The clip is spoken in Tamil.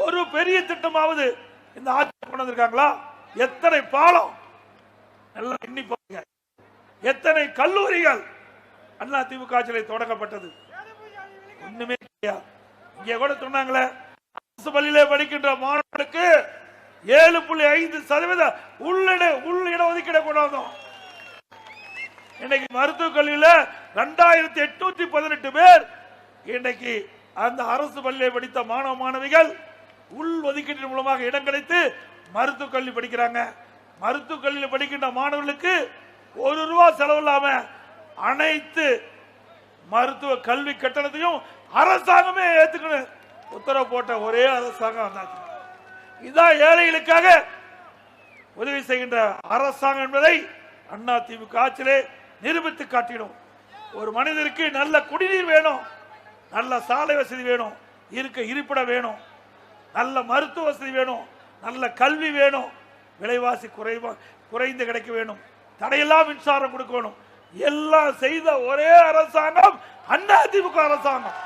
ஒரு பெரிய திட்டமாவது இந்த ஆட்சி கொண்டு வந்திருக்காங்களா? எத்தனை பாலம் எல்லாம் எண்ணி பாருங்க. எத்தனை கல்லூரிகள் அண்ணா திமுக ஆட்சியில் தொடங்கப்பட்டது? ஒண்ணுமே கிடையாது. இங்க கூட சொன்னாங்களே, அரசு பள்ளியிலே படிக்கின்ற மாணவர்களுக்கு 7.5% உள் இடஒதுக்கீடு கொண்டு வந்தோம். இன்னைக்கு மருத்துவக் கல்வியில 2818 பேர் இன்னைக்கு அந்த அரசு பள்ளியை படித்த மாணவ மாணவிகள் உள் ஒதுக்கீட்டின் மூலமாக இடம் கிடைத்து மருத்துவக் கல்வி படிக்கிறாங்க. மருத்துவக் கல்வியில் படிக்கின்ற மாணவர்களுக்கு ₹1 செலவு இல்லாம அனைத்து மருத்துவ கல்வி கட்டணத்தையும் அரசாங்கமே ஏத்துக்கணும் உத்தரவு போட்ட ஒரே அரசாங்கம். இதான் ஏழைகளுக்காக உதவி செய்கின்ற அரசாங்கம் என்பதை அண்ணா திமுக ஆட்சியிலே நிரூபித்து காட்டிடும். ஒரு மனிதருக்கு நல்ல குடிநீர் வேணும், நல்ல சாலை வசதி வேணும், இருப்பிடம் வேணும், நல்ல மருத்துவ வசதி வேணும், நல்ல கல்வி வேணும், விலைவாசி குறைந்து கிடைக்க வேணும், தடையெல்லாம் மின்சாரம் கொடுக்கணும். எல்லாம் செய்த ஒரே அரசாங்கம் அண்ணா திமுக அரசாங்கம்.